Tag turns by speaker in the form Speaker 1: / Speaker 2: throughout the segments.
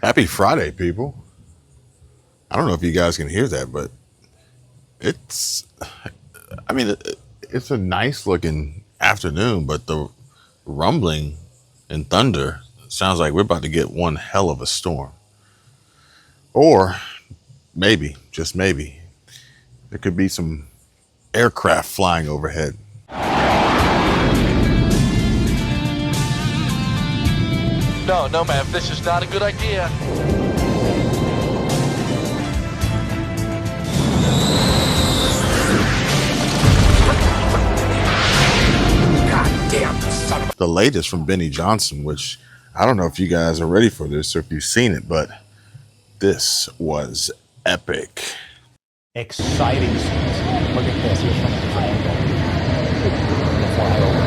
Speaker 1: Happy Friday, people. I don't know if you guys can hear that, but it's, I mean, it's a nice looking afternoon, but the rumbling and thunder sounds like we're about to get one hell of a storm. Or maybe, just maybe, there could be some aircraft flying overhead.
Speaker 2: No, no, ma'am, this is not a good idea.
Speaker 3: Goddamn son of a...
Speaker 1: The latest from Benny Johnson, which I don't know if you guys are ready for this or if you've seen it, but this was epic.
Speaker 4: Exciting scenes. Look at this. Here's from a different angle. The flyover.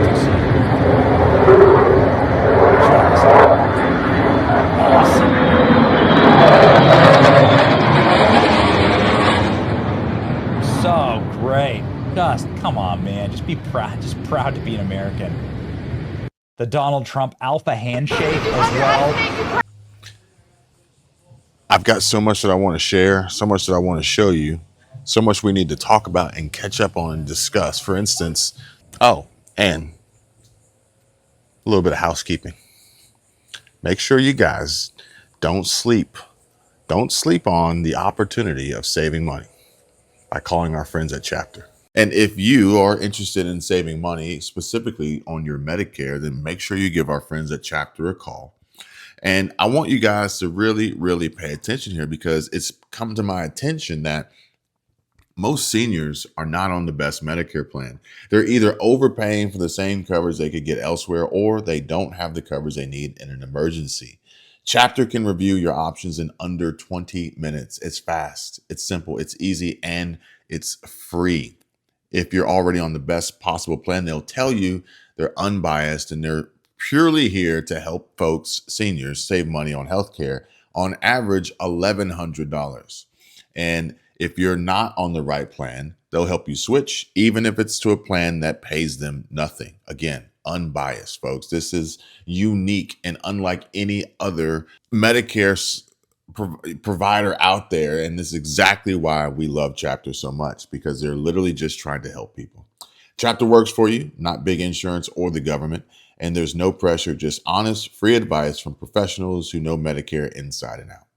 Speaker 4: Just awesome. So great. Just come on, man. Just be proud. Just proud to be an American. The Donald Trump alpha handshake as well.
Speaker 1: I've got so much that I want to share, so much that I want to show you, so much we need to talk about and catch up on and discuss. For instance, and a little bit of housekeeping. Make sure you guys don't sleep. Don't sleep on the opportunity of saving money by calling our friends at Chapter. And if you are interested in saving money, specifically on your Medicare, then make sure you give our friends at Chapter a call. And I want you guys to really, really pay attention here, because it's come to my attention that most seniors are not on the best Medicare plan. They're either overpaying for the same coverage they could get elsewhere, or they don't have the coverage they need in an emergency. Chapter can review your options in under 20 minutes. It's fast, it's simple, it's easy, and it's free. If you're already on the best possible plan, they'll tell you they're unbiased and they're purely here to help folks, seniors, save money on healthcare, on average $1,100. And if you're not on the right plan, they'll help you switch, even if it's to a plan that pays them nothing. Again, unbiased, folks. This is unique and unlike any other Medicare provider out there. And this is exactly why we love Chapter so much, because they're literally just trying to help people. Chapter works for you, not big insurance or the government. And there's no pressure, just honest, free advice from professionals who know Medicare inside and out.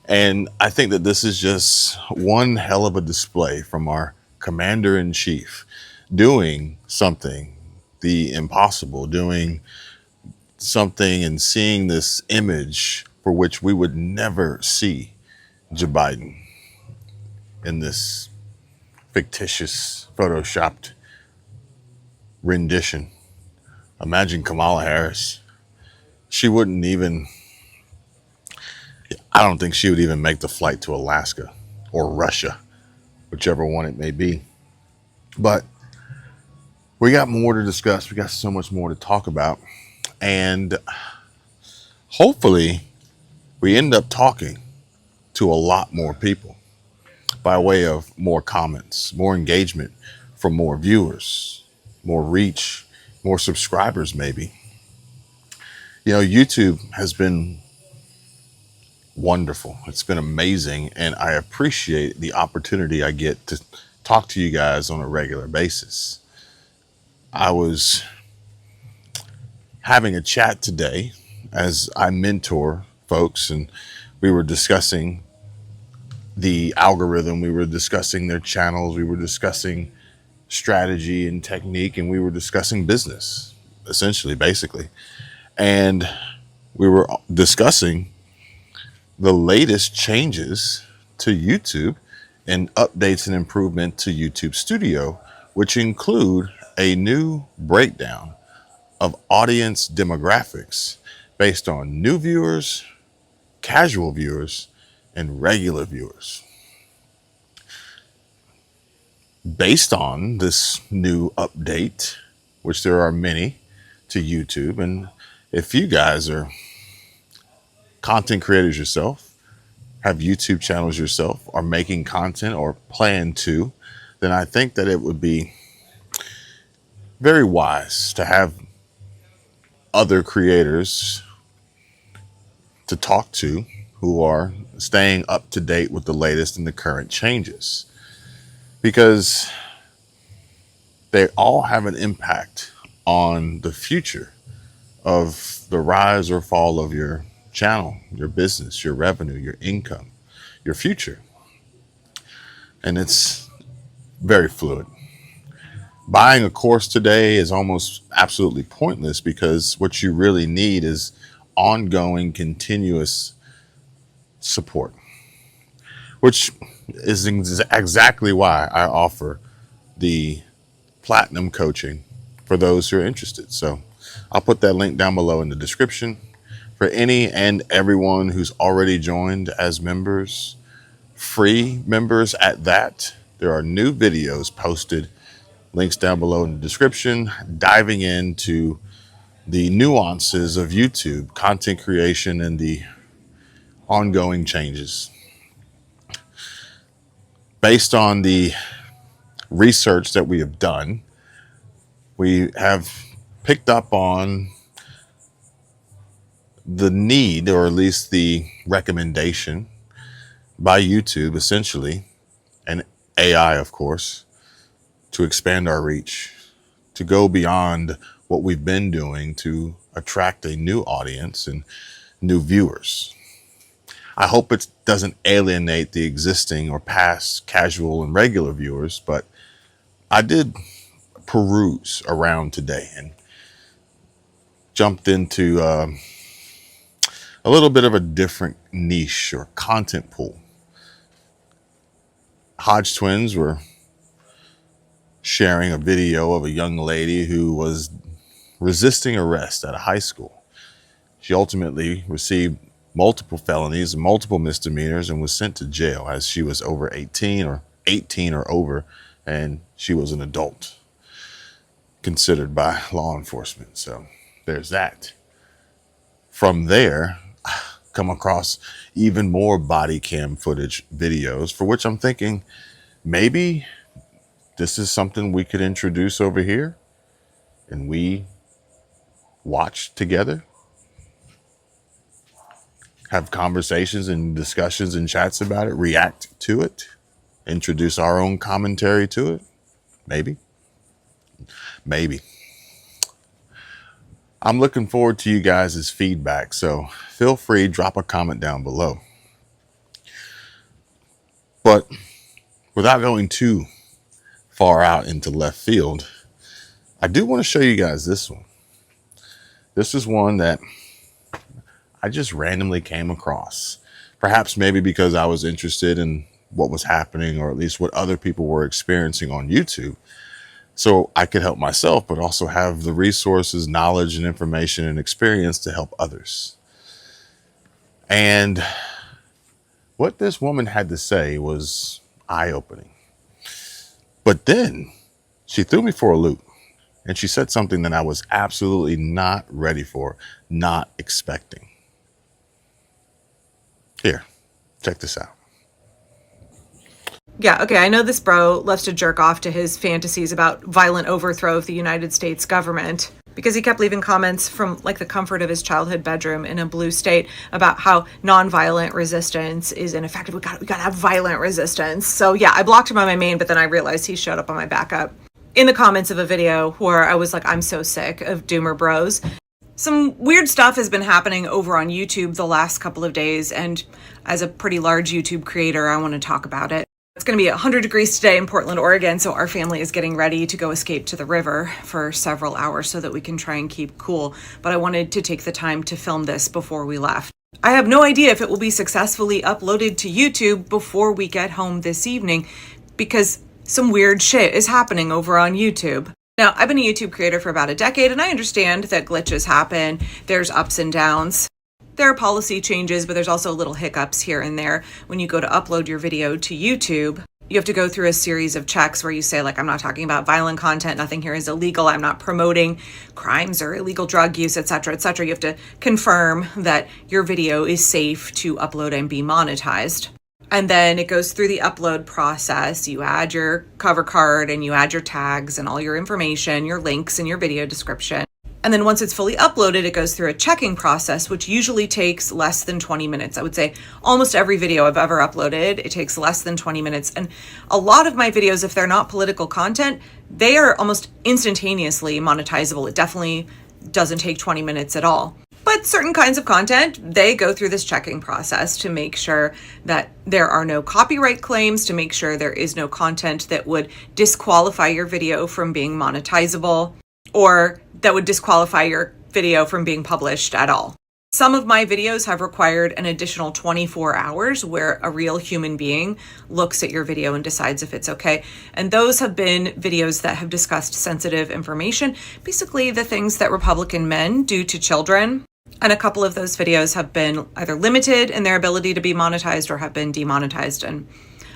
Speaker 1: And I think that this is just one hell of a display from our commander-in-chief doing something, the impossible, doing something and seeing this image for which we would never see Joe Biden in this fictitious, photoshopped rendition. Imagine Kamala Harris. She wouldn't even, I don't think she would even make the flight to Alaska or Russia, whichever one it may be. But we got more to discuss. We got so much more to talk about. And hopefully we end up talking to a lot more people by way of more comments, more engagement from more viewers, more reach, more subscribers, maybe. You know, YouTube has been wonderful. It's been amazing. And I appreciate the opportunity I get to talk to you guys on a regular basis. I was having a chat today as I mentor folks, and we were discussing the algorithm. We were discussing their channels. We were discussing strategy and technique, and we were discussing business, essentially, basically. And we were discussing the latest changes to YouTube and updates and improvement to YouTube Studio, which include a new breakdown of audience demographics based on new viewers, casual viewers, and regular viewers. Based on this new update, which there are many to YouTube, and if you guys are content creators yourself, have YouTube channels yourself, are making content or plan to, then I think that it would be very wise to have other creators to talk to who are staying up to date with the latest and the current changes, because they all have an impact on the future of the rise or fall of your channel, your business, your revenue, your income, your future. And it's very fluid. Buying a course today is almost absolutely pointless, because what you really need is ongoing, continuous support, which is exactly why I offer the platinum coaching for those who are interested. So I'll put that link down below in the description for any and everyone who's already joined as members, free members at that. There are new videos posted, links down below in the description, diving into the nuances of YouTube content creation and the ongoing changes. Based on the research that we have done, we have picked up on the need, or at least the recommendation by YouTube, essentially, and AI, of course, to expand our reach, to go beyond what we've been doing to attract a new audience and new viewers. I hope it doesn't alienate the existing or past casual and regular viewers, but I did peruse around today and jumped into a little bit of a different niche or content pool. Hodge twins were sharing a video of a young lady who was resisting arrest at a high school. She ultimately received multiple felonies and multiple misdemeanors and was sent to jail, as she was over 18 or over, and she was an adult considered by law enforcement. So there's that. From there, come across even more body cam footage videos, for which I'm thinking maybe this is something we could introduce over here and we watch together, have conversations and discussions and chats about it, react to it, introduce our own commentary to it. Maybe. I'm looking forward to you guys' feedback, so feel free, drop a comment down below. But without going too far out into left field, I do want to show you guys this one. This is one that I just randomly came across. Perhaps maybe because I was interested in what was happening, or at least what other people were experiencing on YouTube, so I could help myself, but also have the resources, knowledge, and information and experience to help others. And what this woman had to say was eye-opening. But then she threw me for a loop, and she said something that I was absolutely not ready for, not expecting. Here, check this out.
Speaker 3: Yeah, okay, I know this bro loves to jerk off to his fantasies about violent overthrow of the United States government, because he kept leaving comments from like the comfort of his childhood bedroom in a blue state about how nonviolent resistance is ineffective. We gotta have violent resistance. So yeah, I blocked him on my main, but then I realized he showed up on my backup in the comments of a video where I was like, I'm so sick of doomer bros. Some weird stuff has been happening over on YouTube the last couple of days, and as a pretty large YouTube creator, I want to talk about it. It's going to be 100 degrees today in Portland, Oregon, so our family is getting ready to go escape to the river for several hours so that we can try and keep cool. But I wanted to take the time to film this before we left. I have no idea if it will be successfully uploaded to YouTube before we get home this evening, because some weird shit is happening over on YouTube. Now, I've been a YouTube creator for about a decade, and I understand that glitches happen. There's ups and downs. There are policy changes, but there's also little hiccups here and there. When you go to upload your video to YouTube, you have to go through a series of checks where you say, like, I'm not talking about violent content, nothing here is illegal, I'm not promoting crimes or illegal drug use, etc., etc. You have to confirm that your video is safe to upload and be monetized. And then it goes through the upload process. You add your cover card and you add your tags and all your information, your links and your video description. And then once it's fully uploaded, it goes through a checking process, which usually takes less than 20 minutes. I would say almost every video I've ever uploaded, it takes less than 20 minutes. And a lot of my videos, if they're not political content, they are almost instantaneously monetizable. It definitely doesn't take 20 minutes at all. But certain kinds of content, they go through this checking process to make sure that there are no copyright claims, to make sure there is no content that would disqualify your video from being monetizable, or that would disqualify your video from being published at all. Some of my videos have required an additional 24 hours where a real human being looks at your video and decides if it's okay. And those have been videos that have discussed sensitive information, basically the things that Republican men do to children. And a couple of those videos have been either limited in their ability to be monetized or have been demonetized. And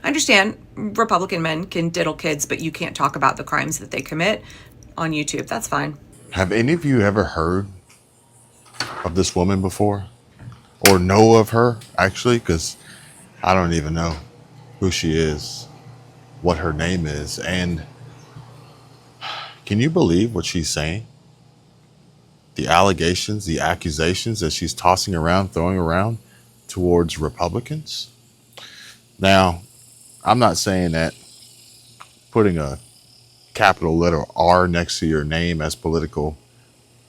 Speaker 3: I understand Republican men can diddle kids, but you can't talk about the crimes that they commit on YouTube. That's fine.
Speaker 1: Have any of you ever heard of this woman before? Or know of her, actually? Because I don't even know who she is, what her name is. And can you believe what she's saying? The allegations, the accusations that she's tossing around, throwing around towards Republicans. Now, I'm not saying that putting a capital letter R next to your name as political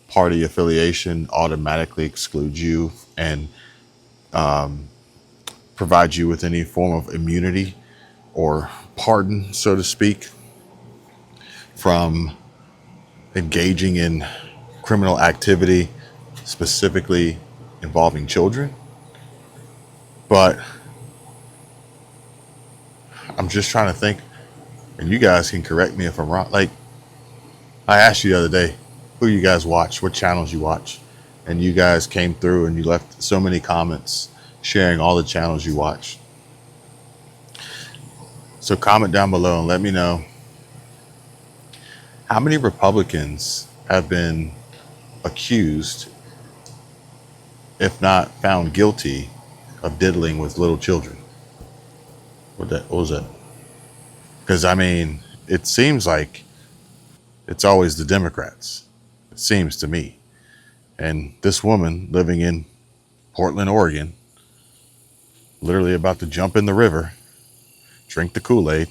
Speaker 1: party affiliation automatically excludes you and provides you with any form of immunity or pardon, so to speak, from engaging in criminal activity, specifically involving children. But I'm just trying to think, and you guys can correct me if I'm wrong. Like, I asked you the other day, who you guys watch, what channels you watch, and you guys came through and you left so many comments sharing all the channels you watch. So comment down below and let me know how many Republicans have been accused, if not found guilty, of diddling with little children. What was that? Because I mean, it seems like it's always the Democrats. It seems to me. And this woman living in Portland, Oregon, literally about to jump in the river, drink the Kool-Aid,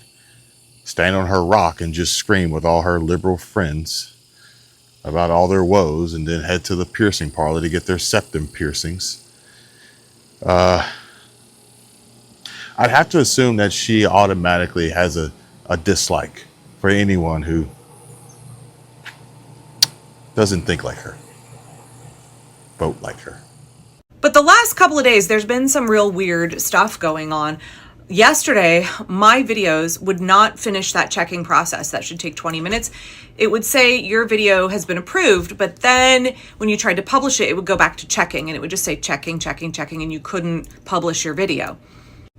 Speaker 1: stand on her rock and just scream with all her liberal friends about all their woes, and then head to the piercing parlor to get their septum piercings. I'd have to assume that she automatically has a dislike for anyone who doesn't think like her, vote like her.
Speaker 3: But the last couple of days, there's been some real weird stuff going on. Yesterday, my videos would not finish that checking process. That should take 20 minutes. It would say your video has been approved, but then when you tried to publish it, it would go back to checking, and it would just say checking, checking, checking, and you couldn't publish your video.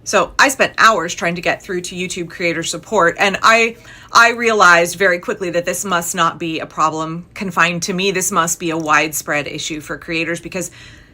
Speaker 3: So I spent hours trying to get through to YouTube creator support, and I realized very quickly that this must not be a problem confined to me. This must be a widespread issue for creators, because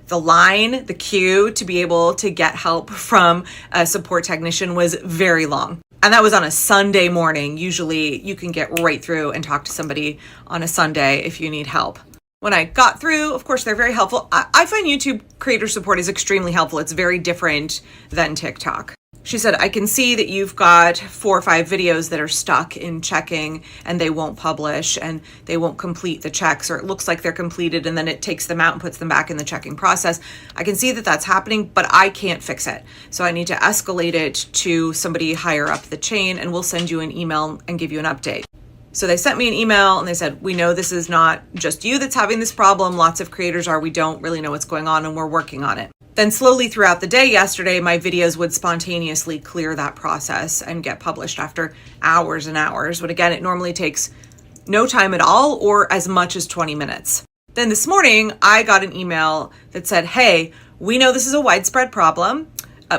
Speaker 3: the line, the queue to be able to get help from a support technician was very long. And that was on a Sunday morning. Usually you can get right through and talk to somebody on a Sunday if you need help. When I got through, of course, they're very helpful. I find YouTube creator support is extremely helpful. It's very different than TikTok. She said, I can see that you've got 4 or 5 videos that are stuck in checking and they won't publish and they won't complete the checks, or it looks like they're completed and then it takes them out and puts them back in the checking process. I can see that that's happening, but I can't fix it. So I need to escalate it to somebody higher up the chain, and we'll send you an email and give you an update. So they sent me an email and they said, we know this is not just you that's having this problem. Lots of creators are. We don't really know what's going on and we're working on it. Then slowly throughout the day yesterday, my videos would spontaneously clear that process and get published after hours and hours. But again, it normally takes no time at all, or as much as 20 minutes. Then this morning, I got an email that said, hey, we know this is a widespread problem.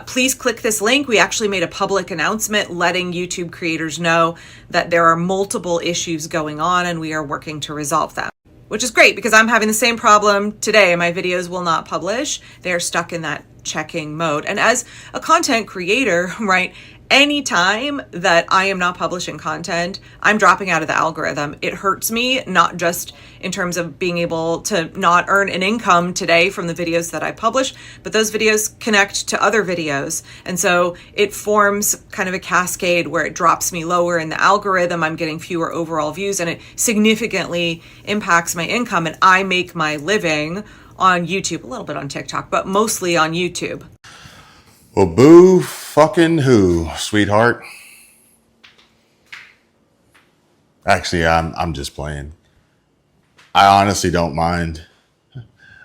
Speaker 3: Please click this link. We actually made a public announcement letting YouTube creators know that there are multiple issues going on and we are working to resolve them. Which is great, because I'm having the same problem today. My videos will not publish. They're stuck in that checking mode. And as a content creator, right, Anytime that I am not publishing content, I'm dropping out of the algorithm. It hurts me, not just in terms of being able to not earn an income today from the videos that I publish, but those videos connect to other videos. And so it forms kind of a cascade where it drops me lower in the algorithm. I'm getting fewer overall views, and it significantly impacts my income. And I make my living on YouTube, a little bit on TikTok, but mostly on YouTube.
Speaker 1: Well, boo fucking who, sweetheart. Actually, I'm just playing. I honestly don't mind.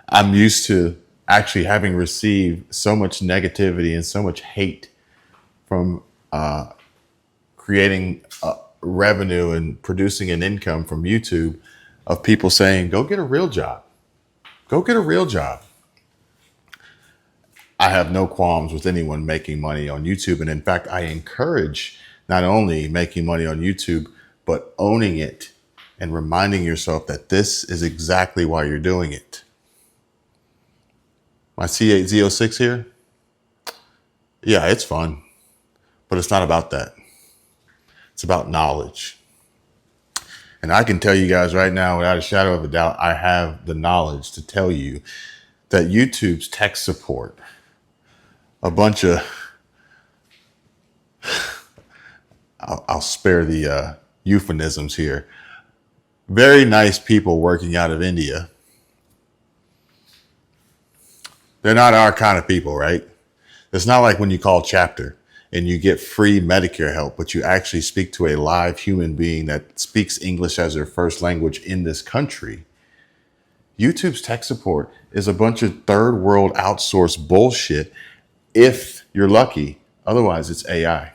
Speaker 1: I'm used to actually having received so much negativity and so much hate from creating revenue and producing an income from YouTube, of people saying, go get a real job. Go get a real job. I have no qualms with anyone making money on YouTube. And in fact, I encourage not only making money on YouTube, but owning it and reminding yourself that this is exactly why you're doing it. My C8 Z06 here. Yeah, it's fun, but it's not about that. It's about knowledge. And I can tell you guys right now, without a shadow of a doubt, I have the knowledge to tell you that YouTube's tech support, a bunch of, I'll spare the euphemisms here, very nice people working out of India. They're not our kind of people, right? It's not like when you call Chapter and you get free Medicare help, but you actually speak to a live human being that speaks English as their first language in this country. YouTube's tech support is a bunch of third world outsourced bullshit, if you're lucky. Otherwise, it's AI.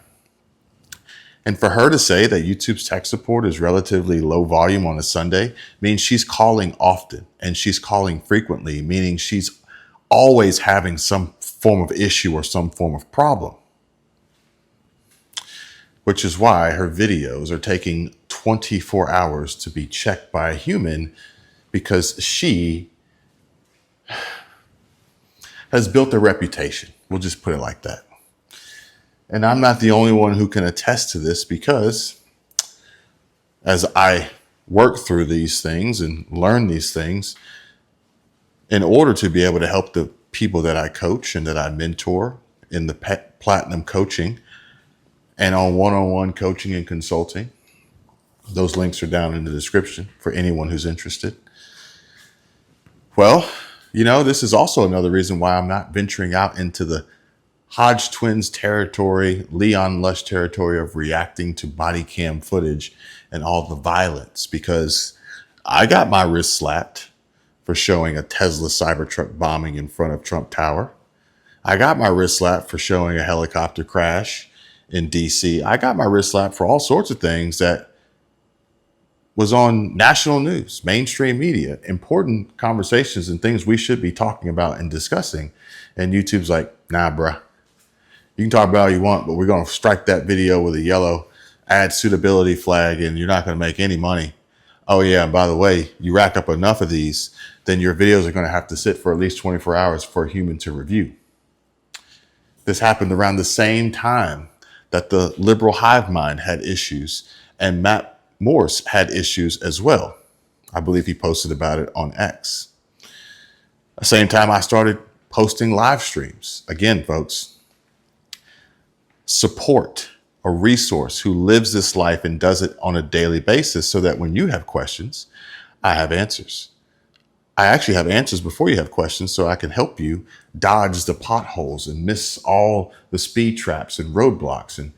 Speaker 1: And for her to say that YouTube's tech support is relatively low volume on a Sunday means she's calling often, and she's calling frequently, meaning she's always having some form of issue or some form of problem. Which is why her videos are taking 24 hours to be checked by a human, because she has built a reputation. We'll just put it like that. And I'm not the only one who can attest to this, because as I work through these things and learn these things, in order to be able to help the people that I coach and that I mentor in the platinum coaching and on one-on-one coaching and consulting, those links are down in the description for anyone who's interested. Well, this is also another reason why I'm not venturing out into the Hodge Twins territory, Leon Lush territory of reacting to body cam footage and all the violence, because I got my wrist slapped for showing a Tesla Cybertruck bombing in front of Trump Tower. I got my wrist slapped for showing a helicopter crash in DC. I got my wrist slapped for all sorts of things that was on national news, mainstream media, important conversations and things we should be talking about and discussing. And YouTube's like, nah, bruh. You can talk about all you want, but we're going to strike that video with a yellow ad suitability flag, and you're not going to make any money. Oh yeah, and by the way, you rack up enough of these, then your videos are going to have to sit for at least 24 hours for a human to review. This happened around the same time that the liberal hive mind had issues, and Matt Morse had issues as well. I believe he posted about it on X. At the same time, I started posting live streams. Again, folks, support a resource who lives this life and does it on a daily basis, so that when you have questions, I have answers. I actually have answers before you have questions, so I can help you dodge the potholes and miss all the speed traps and roadblocks and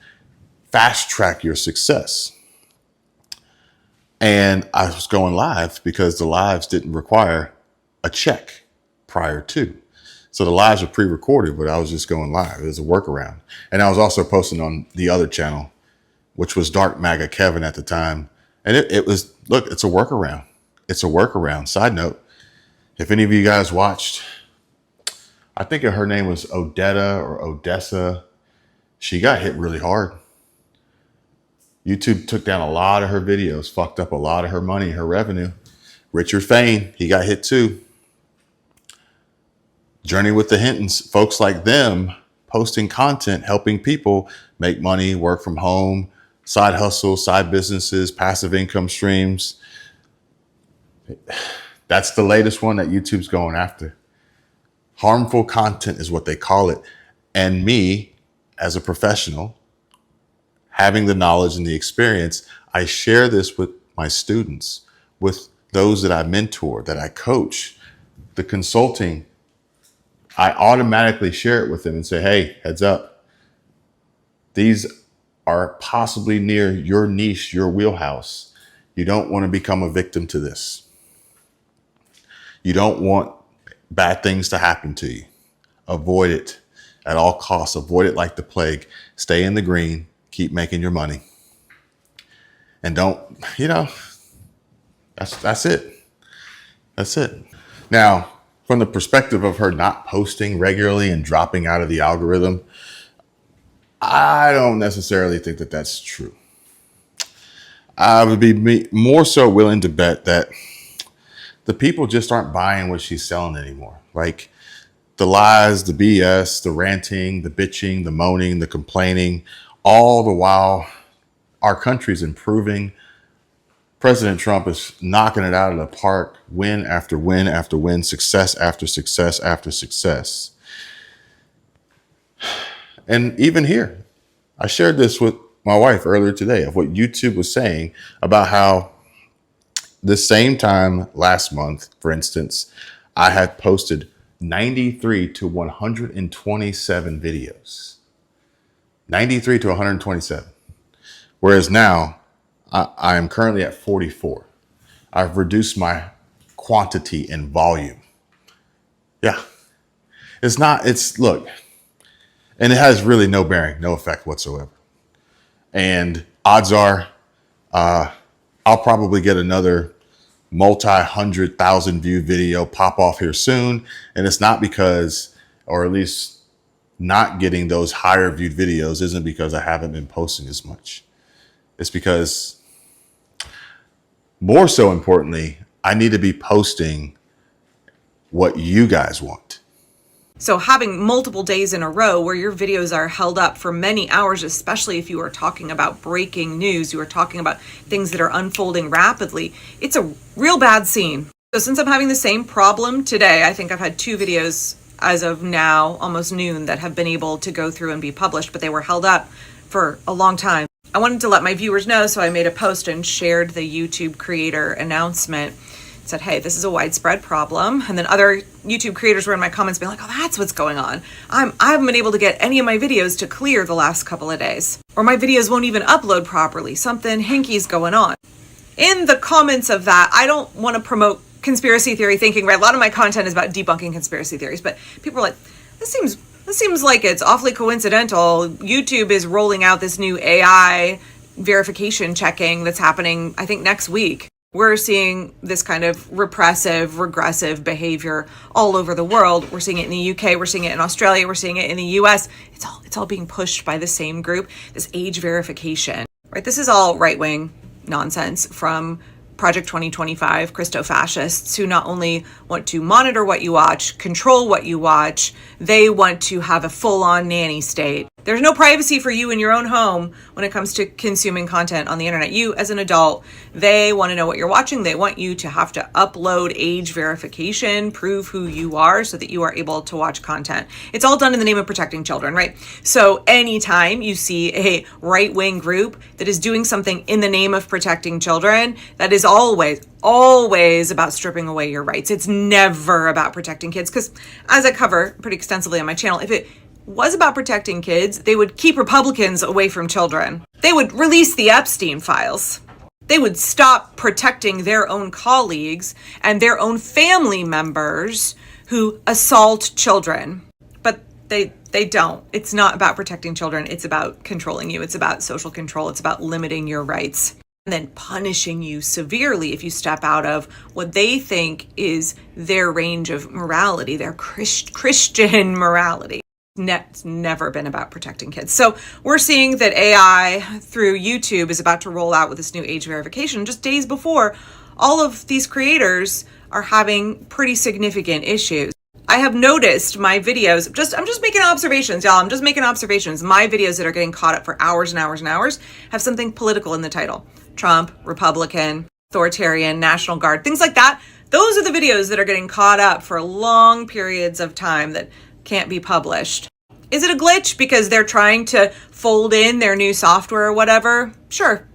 Speaker 1: fast track your success. And I was going live because the lives didn't require a check prior to. So the lives are pre-recorded, but I was just going live. It was a workaround. And I was also posting on the other channel, which was Dark MAGA Kevin at the time. And it was, look, it's a workaround. It's a workaround. Side note, if any of you guys watched, I think her name was Odetta or Odessa. She got hit really hard. YouTube took down a lot of her videos, fucked up a lot of her money, her revenue. Richard Fain, he got hit too. Journey with the Hintons, folks like them posting content, helping people make money, work from home, side hustles, side businesses, passive income streams. That's the latest one that YouTube's going after. Harmful content is what they call it. And me, as a professional, having the knowledge and the experience, I share this with my students, with those that I mentor, that I coach, the consulting. I automatically share it with them and say, hey, heads up. These are possibly near your niche, your wheelhouse. You don't want to become a victim to this. You don't want bad things to happen to you. Avoid it at all costs. Avoid it like the plague. Stay in the green. Keep making your money. And don't, that's it. That's it. Now, from the perspective of her not posting regularly and dropping out of the algorithm, I don't necessarily think that that's true. I would be more so willing to bet that the people just aren't buying what she's selling anymore. Like the lies, the BS, the ranting, the bitching, the moaning, the complaining, all the while our country's improving. President Trump is knocking it out of the park, win after win after win, success after success after success. And even here, I shared this with my wife earlier today of what YouTube was saying about how the same time last month, for instance, I had posted 93 to 127 videos. 93 to 127. Whereas now I am currently at 44. I've reduced my quantity and volume. Yeah. Look, and it has really no bearing, no effect whatsoever. And odds are I'll probably get another multi-100,000 view video pop off here soon. And it's not because, or at least not getting those higher viewed videos isn't because I haven't been posting as much. It's because, more so importantly, I need to be posting what you guys want.
Speaker 3: So having multiple days in a row where your videos are held up for many hours, especially if you are talking about breaking news, you are talking about things that are unfolding rapidly, it's a real bad scene. So since I'm having the same problem today, I think I've had 2 videos as of now, almost noon, that have been able to go through and be published, but they were held up for a long time. I wanted to let my viewers know, so I made a post and shared the YouTube creator announcement. Said, hey, this is a widespread problem. And then other YouTube creators were in my comments being like, oh, that's what's going on. I haven't been able to get any of my videos to clear the last couple of days. Or my videos won't even upload properly. Something hinky's going on. In the comments of that, I don't want to promote conspiracy theory thinking, right? A lot of my content is about debunking conspiracy theories, but people are like, this seems like it's awfully coincidental. YouTube is rolling out this new AI verification checking that's happening, I think, next week. We're seeing this kind of repressive, regressive behavior all over the world. We're seeing it in the UK, we're seeing it in Australia, we're seeing it in the US. It's all being pushed by the same group, this age verification, right? This is all right-wing nonsense from Project 2025 Christo-fascists who not only want to monitor what you watch, control what you watch, they want to have a full-on nanny state. There's no privacy for you in your own home when it comes to consuming content on the internet. You, as an adult, they want to know what you're watching. They want you to have to upload age verification, prove who you are so that you are able to watch content. It's all done in the name of protecting children, right? So anytime you see a right-wing group that is doing something in the name of protecting children, that is always about stripping away your rights. It's never about protecting kids, because as I cover pretty extensively on my channel, if it was about protecting kids, they would keep Republicans away from children. They would release the Epstein files. They would stop protecting their own colleagues and their own family members who assault children. But they don't. It's not about protecting children. It's about controlling you. It's about social control. It's about limiting your rights and then punishing you severely if you step out of what they think is their range of morality, their Christian morality. It's never been about protecting kids. So we're seeing that AI through YouTube is about to roll out with this new age verification just days before all of these creators are having pretty significant issues. I have noticed my videos, I'm just making observations, y'all. I'm just making observations. My videos that are getting caught up for hours and hours and hours have something political in the title. Trump, Republican, authoritarian, National Guard, things like that. Those are the videos that are getting caught up for long periods of time that can't be published. Is it a glitch because they're trying to fold in their new software or whatever? Sure.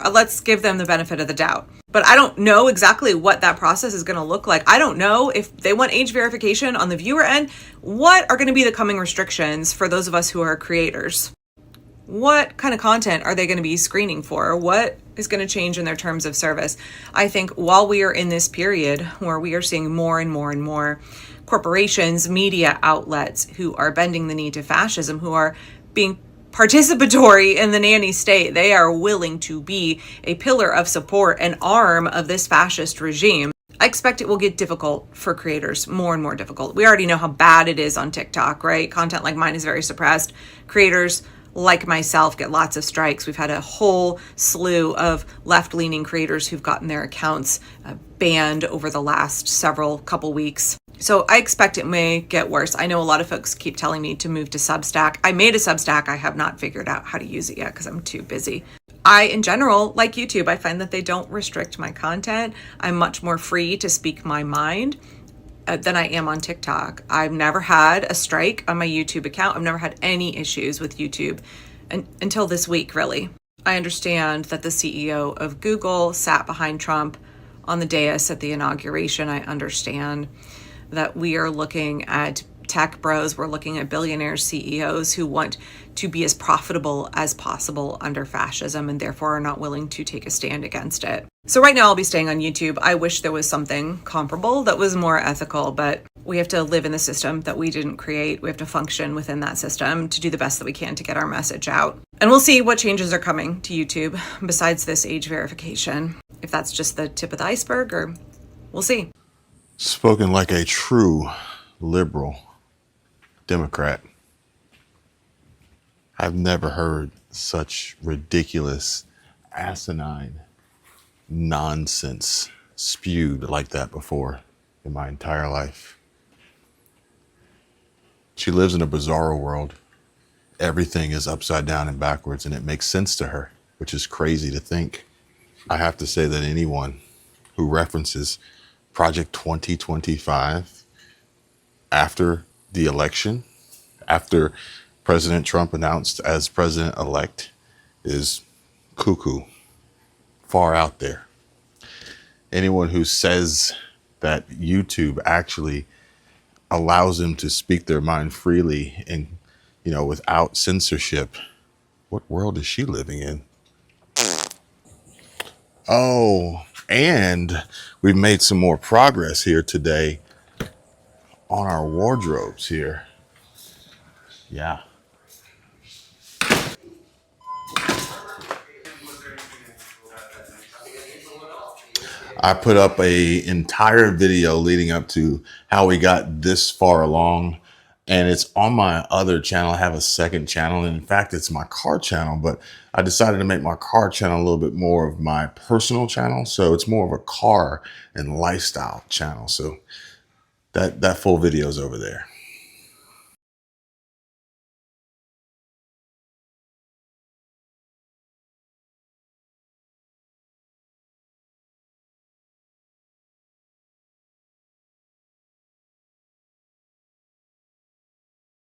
Speaker 3: Let's give them the benefit of the doubt. But I don't know exactly what that process is going to look like. I don't know if they want age verification on the viewer end. What are going to be the coming restrictions for those of us who are creators? What kind of content are they going to be screening for? What is going to change in their terms of service? I think while we are in this period where we are seeing more and more and more corporations, media outlets who are bending the knee to fascism, who are being participatory in the nanny state, they are willing to be a pillar of support, an arm of this fascist regime. I expect it will get difficult for creators, more and more difficult. We already know how bad it is on TikTok, right? Content like mine is very suppressed. Creators like myself get lots of strikes. We've had a whole slew of left-leaning creators who've gotten their accounts banned over the last couple weeks. So I expect it may get worse. I know a lot of folks keep telling me to move to Substack. I made a Substack. I have not figured out how to use it yet because I'm too busy. I, in general, like YouTube, I find that they don't restrict my content. I'm much more free to speak my mind than I am on TikTok. I've never had a strike on my YouTube account. I've never had any issues with YouTube until this week, really. I understand that the CEO of Google sat behind Trump on the dais at the inauguration. I understand that we are looking at tech bros, we're looking at billionaire CEOs who want to be as profitable as possible under fascism and therefore are not willing to take a stand against it. So right now I'll be staying on YouTube. I wish there was something comparable that was more ethical, but we have to live in the system that we didn't create. We have to function within that system to do the best that we can to get our message out. And we'll see what changes are coming to YouTube besides this age verification. If that's just the tip of the iceberg, or we'll see.
Speaker 1: Spoken like a true liberal Democrat. I've never heard such ridiculous, asinine nonsense spewed like that before in my entire life. She lives in a bizarro world. Everything is upside down and backwards, and it makes sense to her, which is crazy to think. I have to say that anyone who references Project 2025 after the election, after President Trump announced as president-elect, is cuckoo, far out there. Anyone who says that YouTube actually allows them to speak their mind freely and, without censorship, what world is she living in? Oh, and we've made some more progress here today on our wardrobes here. Yeah. I put up an entire video leading up to how we got this far along, and it's on my other channel. I have a second channel, and in fact, it's my car channel, but I decided to make my car channel a little bit more of my personal channel. So it's more of a car and lifestyle channel. So that full video is over there.